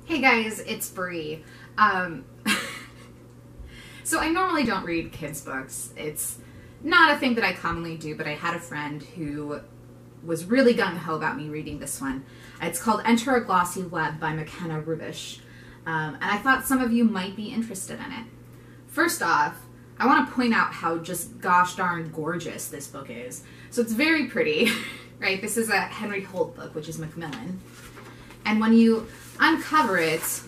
Hey guys, it's Bree. So I normally don't read kids books. It's not a thing that I commonly do, but I had a friend who was really gung-ho about me reading this one. It's called Enter a Glossy Web by McKenna Reubush. And I thought some of you might be interested in it. First off, I want to point out how just gosh darn gorgeous this book is. So it's very pretty, right? This is a Henry Holt book, which is Macmillan. And when you uncover it,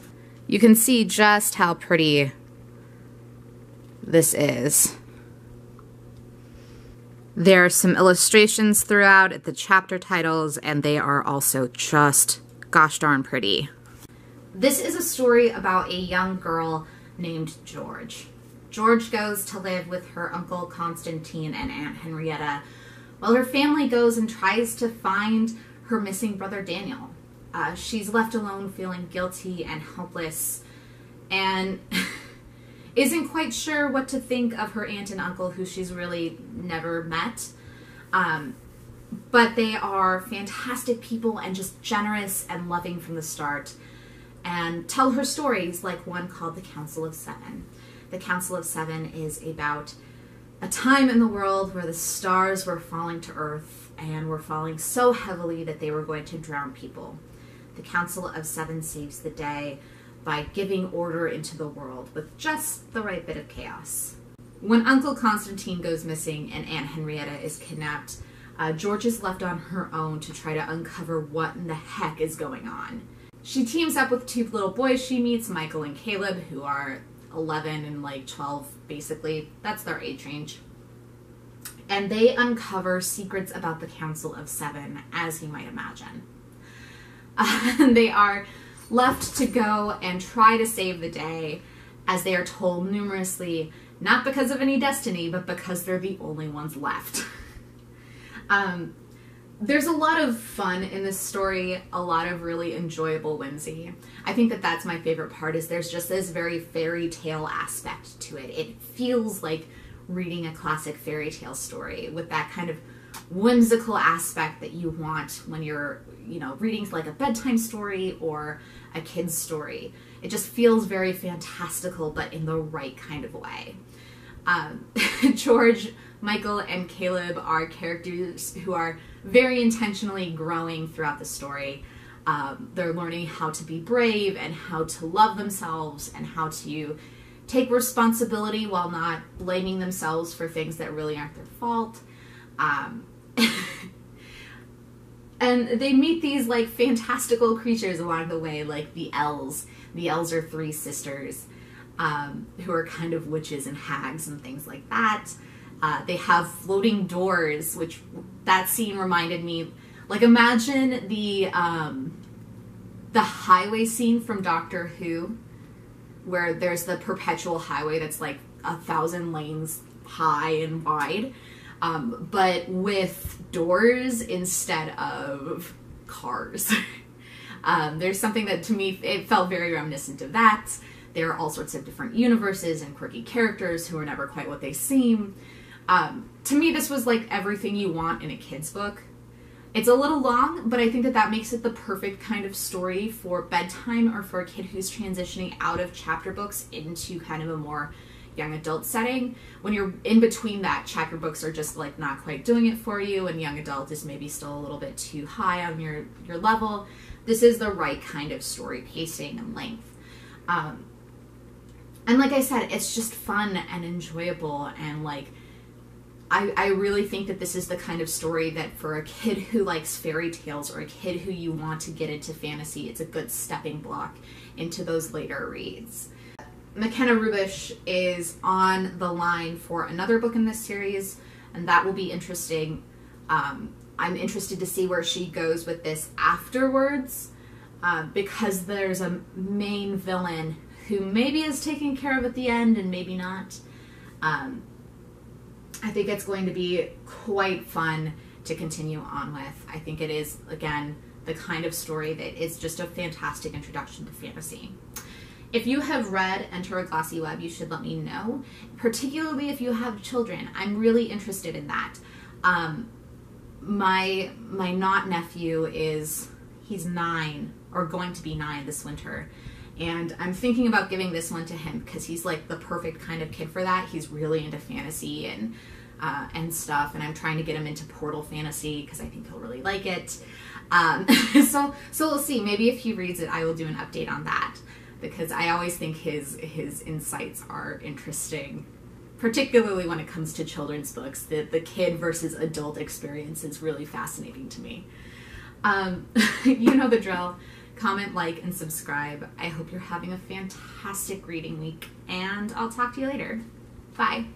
you can see just how pretty this is. There are some illustrations throughout at the chapter titles, and they are also just gosh darn pretty. This is a story about a young girl named George. George goes to live with her uncle Constantine and Aunt Henrietta, while her family goes and tries to find her missing brother Daniel. She's left alone feeling guilty and helpless and isn't quite sure what to think of her aunt and uncle, who she's really never met. But they are fantastic people and just generous and loving from the start, and tell her stories, like one called The Council of Seven. The Council of Seven is about a time in the world where the stars were falling to earth and were falling so heavily that they were going to drown people. The Council of Seven saves the day by giving order into the world with just the right bit of chaos. When Uncle Constantine goes missing and Aunt Henrietta is kidnapped, George is left on her own to try to uncover what in the heck is going on. She teams up with two little boys she meets, Michael and Caleb, who are 11 and like 12, basically. That's their age range. And they uncover secrets about the Council of Seven, as you might imagine. They are left to go and try to save the day, as they are told numerously, not because of any destiny, but because they're the only ones left. There's a lot of fun in this story, a lot of really enjoyable whimsy. I think that that's my favorite part, is there's just this very fairy tale aspect to it. It feels like reading a classic fairy tale story with that kind of whimsical aspect that you want when you're, reading like a bedtime story or a kid's story. It just feels very fantastical, but in the right kind of way. George, Michael, and Caleb are characters who are very intentionally growing throughout the story. They're learning how to be brave and how to love themselves and how to take responsibility while not blaming themselves for things that really aren't their fault. And they meet these like fantastical creatures along the way, like the elves. The elves are three sisters who are kind of witches and hags and things like that. They have floating doors, which that scene reminded me, like, imagine the highway scene from Doctor Who, where there's the perpetual highway that's like 1,000 lanes high and wide, but with doors instead of cars. There's something that, to me, it felt very reminiscent of that. There are all sorts of different universes and quirky characters who are never quite what they seem. To me, this was like everything you want in a kid's book. It's a little long, but I think that that makes it the perfect kind of story for bedtime or for a kid who's transitioning out of chapter books into kind of a more young adult setting. When you're in between that, chapter books are just like not quite doing it for you, and young adult is maybe still a little bit too high on your level. This is the right kind of story pacing and length. And like I said, it's just fun and enjoyable, and like I really think that this is the kind of story that for a kid who likes fairy tales or a kid who you want to get into fantasy, it's a good stepping block into those later reads. McKenna Reubush is on the line for another book in this series, and that will be interesting. I'm interested to see where she goes with this afterwards, because there's a main villain who maybe is taken care of at the end and maybe not. I think it's going to be quite fun to continue on with. I think it is, again, the kind of story that is just a fantastic introduction to fantasy. If you have read Enter a Glossy Web, you should let me know, particularly if you have children. I'm really interested in that. My not nephew he's 9, or going to be 9 this winter. And I'm thinking about giving this one to him because he's like the perfect kind of kid for that. He's really into fantasy and stuff, and I'm trying to get him into Portal fantasy because I think he'll really like it. So we'll see. Maybe if he reads it, I will do an update on that, because I always think his insights are interesting, particularly when it comes to children's books. The kid versus adult experience is really fascinating to me. You know the drill. Comment, like, and subscribe. I hope you're having a fantastic reading week, and I'll talk to you later. Bye.